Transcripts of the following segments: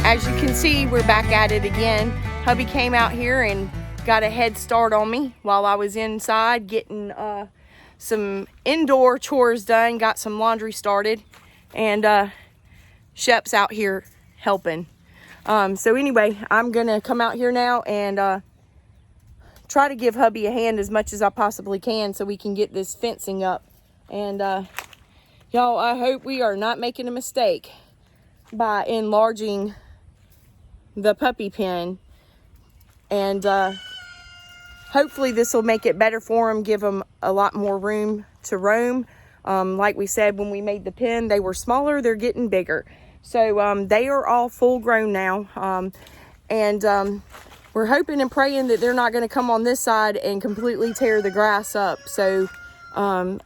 as you can see, we're back at it again. Hubby came out here and got a head start on me while I was inside getting some indoor chores done, got some laundry started, and Shep's out here helping. So anyway, I'm gonna come out here now and try to give hubby a hand as much as I possibly can so we can get this fencing up. And y'all, I hope we are not making a mistake by enlarging the puppy pen, and hopefully this will make it better for them, give them a lot more room to roam. Like we said, when we made the pen, they were smaller, they're getting bigger. So they are all full grown now, and we're hoping and praying that they're not going to come on this side and completely tear the grass up, so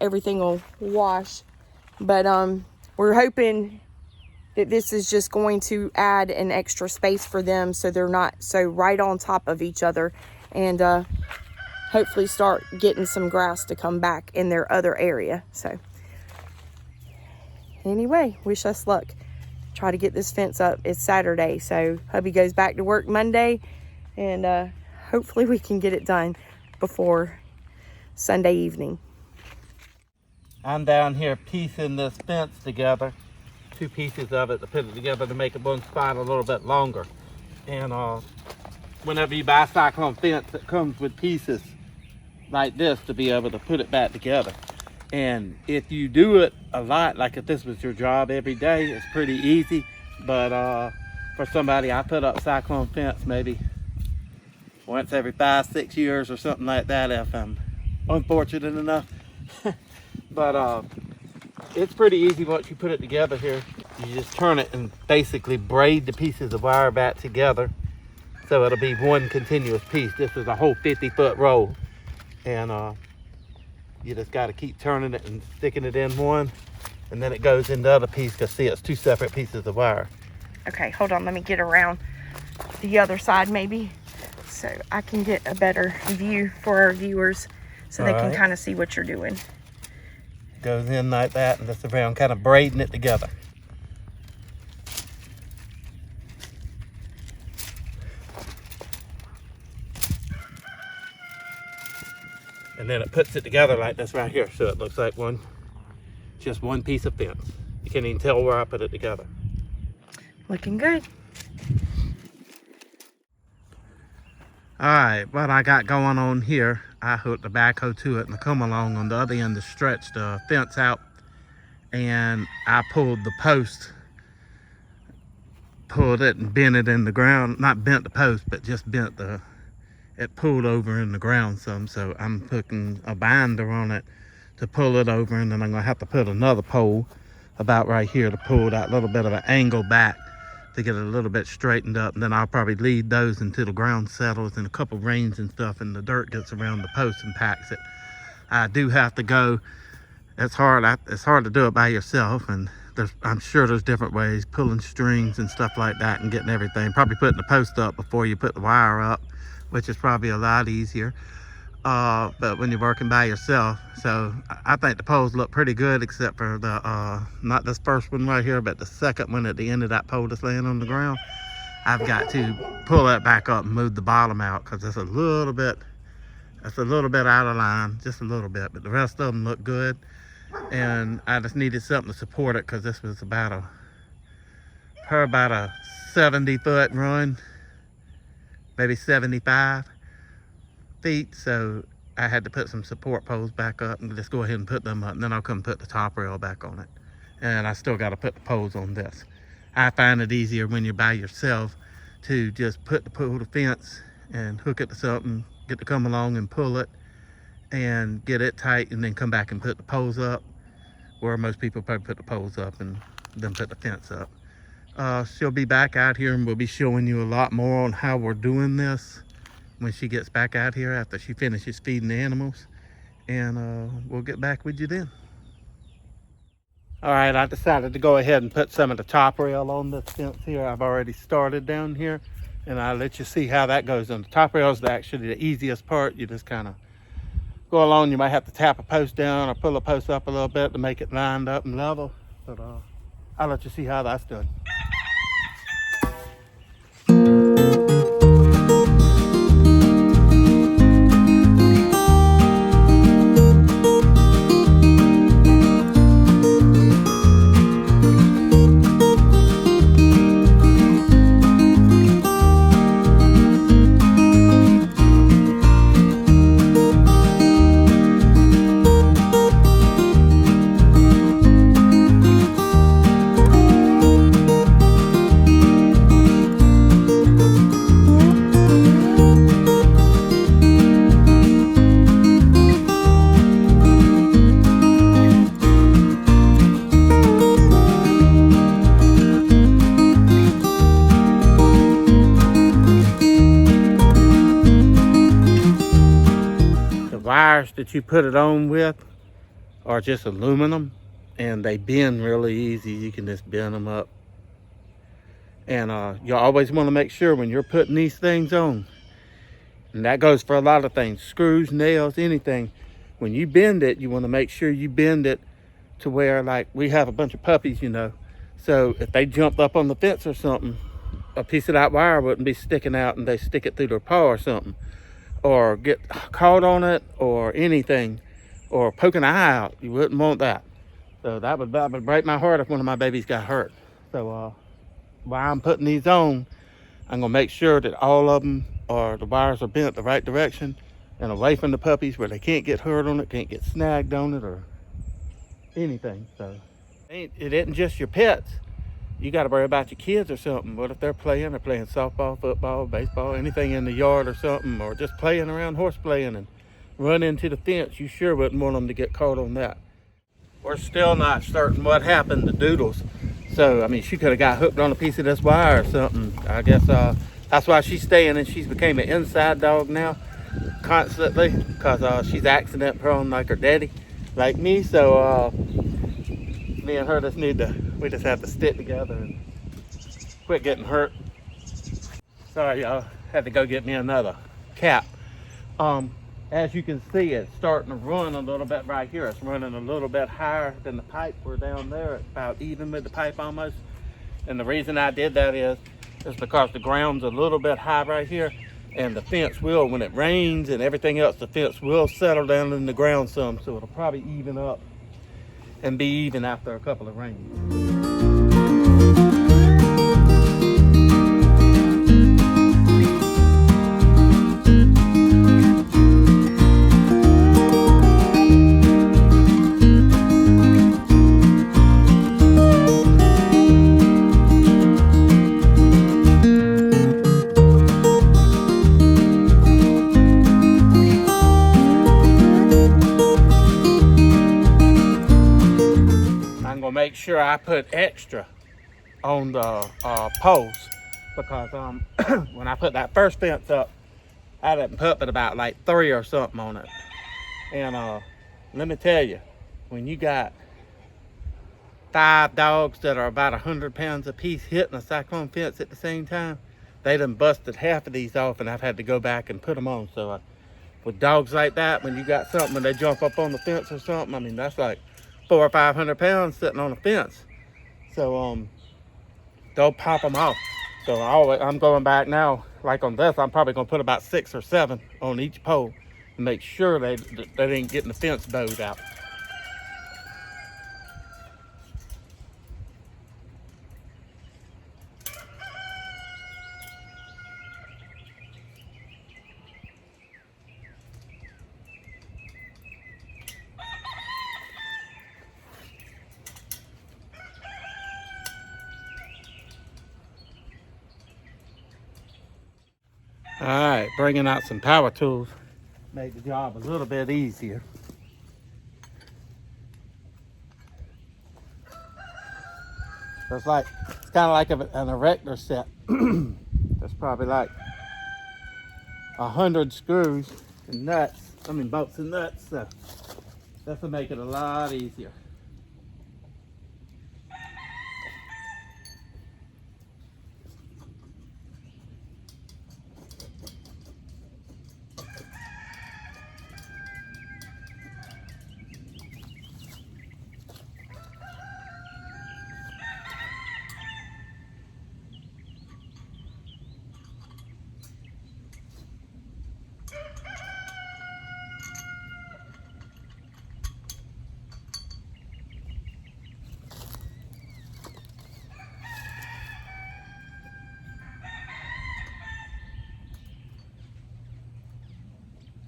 everything will wash. But we're hoping that this is just going to add an extra space for them so they're not so right on top of each other, and hopefully start getting some grass to come back in their other area. So anyway, wish us luck. Try to get this fence up. It's Saturday, so hubby goes back to work Monday, and hopefully we can get it done before Sunday evening. I'm down here piecing this fence together, 2 pieces of it to put it together to make it one spot a little bit longer. And whenever you buy a cyclone fence, it comes with pieces like this to be able to put it back together. And if you do it a lot, like if this was your job every day, it's pretty easy. But for somebody, I put up cyclone fence maybe once every 5-6 years or something like that if I'm unfortunate enough. But it's pretty easy once you put it together here. You just turn it and basically braid the pieces of wire back together so it'll be one continuous piece. This is a whole 50-foot roll, and you just got to keep turning it and sticking it in one, and then it goes in the other piece, because see, it's 2 separate pieces of wire. Okay, hold on, let me get around the other side maybe so I can get a better view for our viewers so they can kind of see what you're doing. Goes in like that, and just around kind of braiding it together. And then it puts it together like this right here, so it looks like just one piece of fence. You can't even tell where I put it together. Looking good. All right, what I got going on here, I hooked the backhoe to it and I come along on the other end to stretch the fence out, and I pulled the post, pulled it and bent it in the ground. Not bent the post, but just bent it pulled over in the ground some, so I'm putting a binder on it to pull it over, and then I'm gonna have to put another pole about right here to pull that little bit of an angle back to get it a little bit straightened up. And then I'll probably leave those until the ground settles and a couple rains and stuff and the dirt gets around the post and packs it. I do have to go. It's hard to do it by yourself, and I'm sure there's different ways, pulling strings and stuff like that and getting everything, probably putting the post up before you put the wire up, which is probably a lot easier. But when you're working by yourself, so I think the poles look pretty good, except for the not this first one right here, but the second one at the end of that pole that's laying on the ground. I've got to pull that back up and move the bottom out, because it's a little bit out of line, just a little bit, but the rest of them look good. And I just needed something to support it, because this was about a 70-foot run, maybe 75 feet, so I had to put some support poles back up and just go ahead and put them up, and then I'll come put the top rail back on it. And I still got to put the poles on this. I find it easier when you're by yourself to just put the pole to fence and hook it to something, get to come along and pull it and get it tight, and then come back and put the poles up, where most people probably put the poles up and then put the fence up. She'll be back out here, and we'll be showing you a lot more on how we're doing this when she gets back out here after she finishes feeding the animals, and we'll get back with you then. All right, I decided to go ahead and put some of the top rail on this fence here. I've already started down here, and I'll let you see how that goes. On the top rail is actually the easiest part. You just kind of go along. You might have to tap a post down or pull a post up a little bit to make it lined up and level, but I'll let you see how that's done. wires that you put it on with are just aluminum, and they bend really easy. You can just bend them up. And you always want to make sure when you're putting these things on, and that goes for a lot of things, screws, nails, anything. When you bend it, you want to make sure you bend it to where, like, we have a bunch of puppies, you know. So if they jumped up on the fence or something, a piece of that wire wouldn't be sticking out and they stick it through their paw or something, or get caught on it or anything, or poke an eye out. You wouldn't want that. So that would break my heart if one of my babies got hurt. So while I'm putting these on, I'm gonna make sure that all of them the wires are bent the right direction and away from the puppies where they can't get hurt on it, can't get snagged on it or anything. So it isn't just your pets. You got to worry about your kids or something. What if they're playing softball, football, baseball, anything in the yard or something, or just playing around horse playing and run into the fence? You sure wouldn't want them to get caught on that. We're still not certain what happened to Doodles. So, I mean, she could have got hooked on a piece of this wire or something. I guess that's why she's staying, and she's became an inside dog now constantly, because she's accident prone like her daddy, like me. So me and her we just have to stick together and quit getting hurt. Sorry, y'all, had to go get me another cap. As you can see, it's starting to run a little bit right here. It's running a little bit higher than the pipe. We're down there. It's about even with the pipe almost. And the reason I did that is because the ground's a little bit high right here, and the fence will, when it rains and everything else, the fence will settle down in the ground some, so it'll probably even up and be even after a couple of rains. Make sure I put extra on the posts, because when I put that first fence up, I didn't put but about like 3 or something on it. And let me tell you, when you got 5 dogs that are about 100 pounds a piece hitting a cyclone fence at the same time, they done busted half of these off, and I've had to go back and put them on. So with dogs like that, when you got something, when they jump up on the fence or something, I mean, that's like 400 or 500 pounds sitting on a fence. So they'll pop them off. So I'm going back now, like on this, I'm probably gonna put about 6 or 7 on each pole to make sure they ain't getting the fence bowed out. All right, bringing out some power tools made the job a little bit easier. So it's kind of like an erector set. There's probably like 100 screws and nuts. I mean bolts and nuts. So this will make it a lot easier.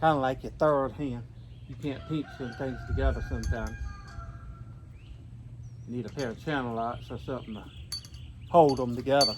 Kind of like your third hand. You can't pinch some things together sometimes. You need a pair of channel locks or something to hold them together.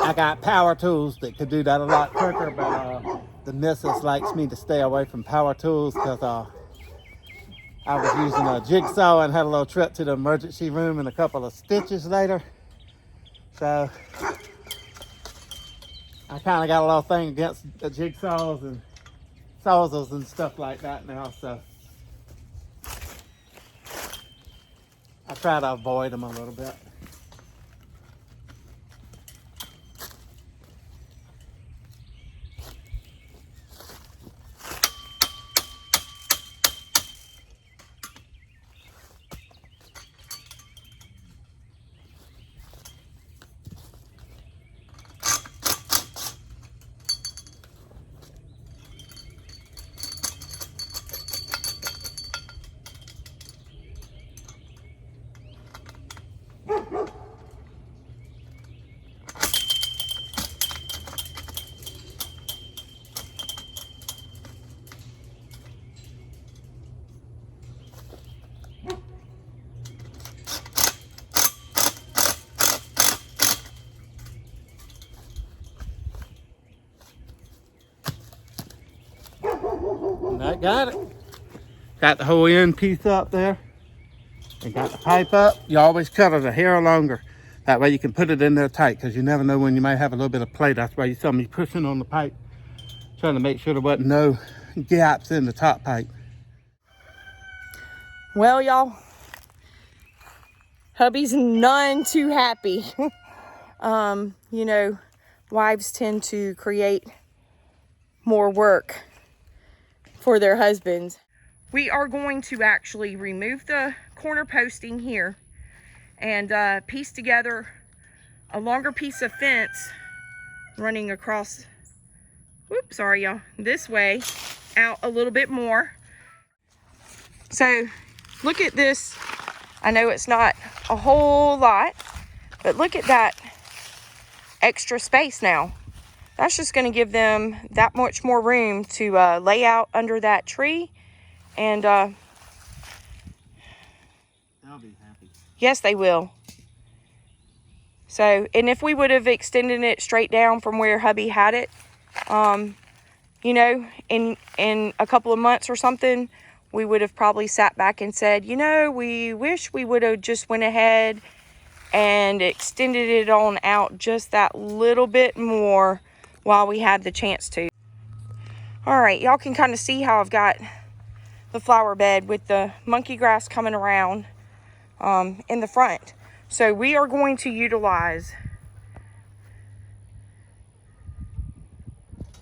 I got power tools that could do that a lot quicker, but the missus likes me to stay away from power tools because I was using a jigsaw and had a little trip to the emergency room and a couple of stitches later. So I kind of got a little thing against the jigsaws and sawzalls and stuff like that now, so I try to avoid them a little bit. And I got it. Got the whole end piece up there. And got the pipe up. You always cut it a hair longer. That way you can put it in there tight, because you never know when you might have a little bit of play. That's why you saw me pushing on the pipe, trying to make sure there wasn't no gaps in the top pipe. Well, y'all, hubby's none too happy. You know, wives tend to create more work for their husbands. We are going to actually remove the corner posting here and piece together a longer piece of fence running across, whoops, sorry y'all, this way out a little bit more. So look at this. I know it's not a whole lot, but look at that extra space now. That's just going to give them that much more room to lay out under that tree. And They'll be happy. Yes, they will. So, and if we would have extended it straight down from where hubby had it, you know, in a couple of months or something, we would have probably sat back and said, you know, we wish we would have just went ahead and extended it on out just that little bit more while we had the chance to. All right, y'all can kind of see how I've got the flower bed with the monkey grass coming around in the front. So we are going to utilize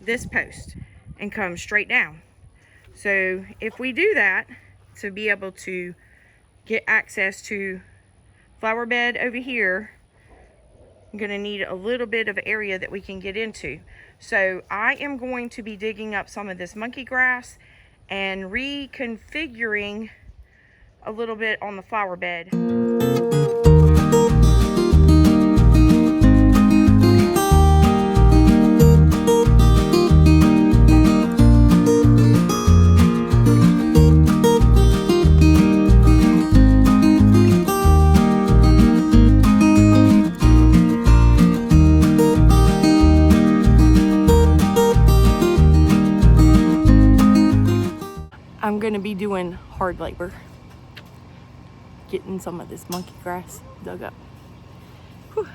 this post and come straight down. So if we do that, to be able to get access to flower bed over here, I'm going to need a little bit of area that we can get into. So I am going to be digging up some of this monkey grass and reconfiguring a little bit on the flower bed. I'm gonna be doing hard labor, getting some of this monkey grass dug up. Whew.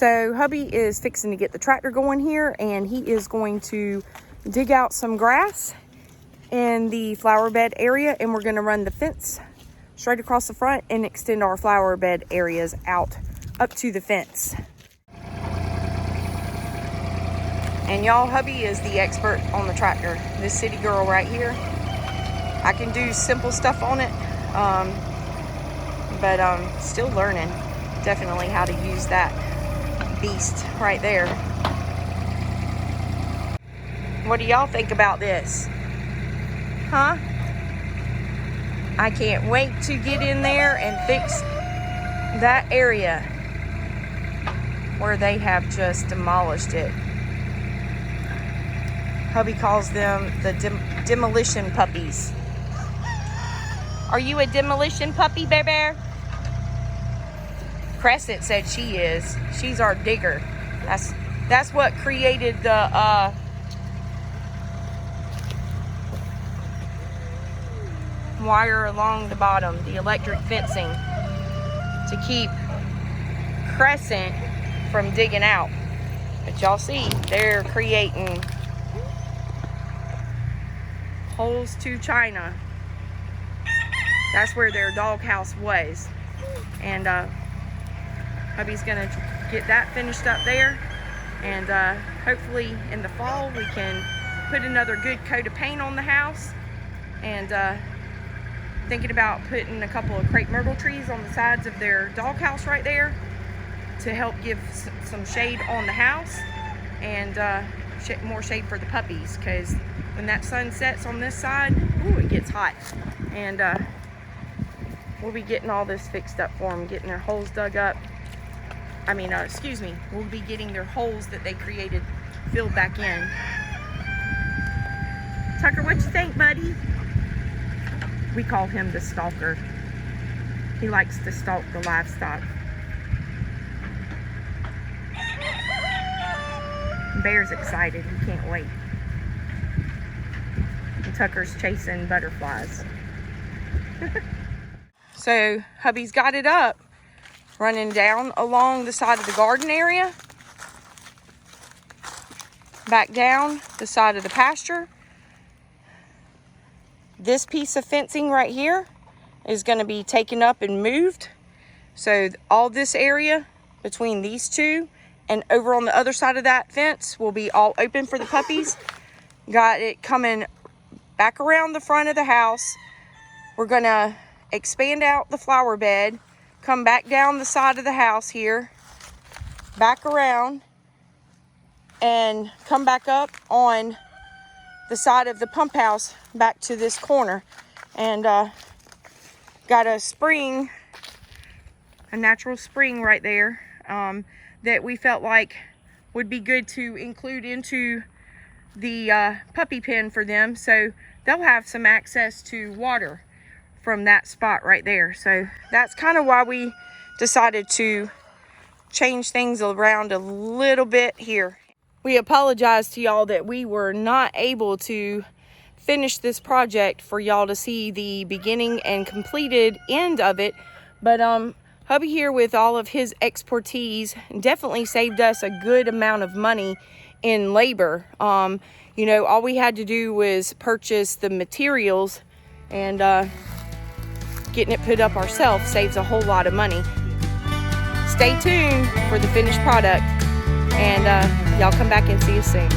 So hubby is fixing to get the tractor going here, and he is going to dig out some grass in the flower bed area, and we're going to run the fence straight across the front and extend our flower bed areas out up to the fence. And y'all, hubby is the expert on the tractor. This city girl right here, I can do simple stuff on it, but still learning definitely how to use that beast right there. What do y'all think about this? Huh? I can't wait to get in there and fix that area where they have just demolished it. Hubby calls them the demolition puppies. Are you a demolition puppy, baby? Crescent said she is. She's our digger. That's what created the wire along the bottom, the electric fencing, to keep Crescent from digging out. But y'all see, they're creating holes to China. That's where their doghouse was. And hubby's gonna get that finished up there. And hopefully in the fall we can put another good coat of paint on the house. And thinking about putting a couple of crepe myrtle trees on the sides of their doghouse right there to help give some shade on the house, and more shade for the puppies, because when that sun sets on this side, ooh, it gets hot. And we'll be getting all this fixed up for them, getting their holes dug up. We'll be getting their holes that they created filled back in. Tucker, what you think, buddy? We call him the stalker. He likes to stalk the livestock. Bear's excited, he can't wait. And Tucker's chasing butterflies. So hubby's got it up, running down along the side of the garden area, back down the side of the pasture. This piece of fencing right here is going to be taken up and moved. So all this area between these two and over on the other side of that fence will be all open for the puppies. Got it coming back around the front of the house. We're going to expand out the flower bed, come back down the side of the house here, back around, and come back up on the side of the pump house back to this corner. And got a spring, a natural spring right there, that we felt like would be good to include into the puppy pen for them, so they'll have some access to water from that spot right there. So that's kind of why we decided to change things around a little bit here. We apologize to y'all that we were not able to finish this project for y'all to see the beginning and completed end of it, but hubby here, with all of his expertise, definitely saved us a good amount of money in labor. You know, all we had to do was purchase the materials, and getting it put up ourselves saves a whole lot of money. Stay tuned for the finished product, and y'all come back and see us soon.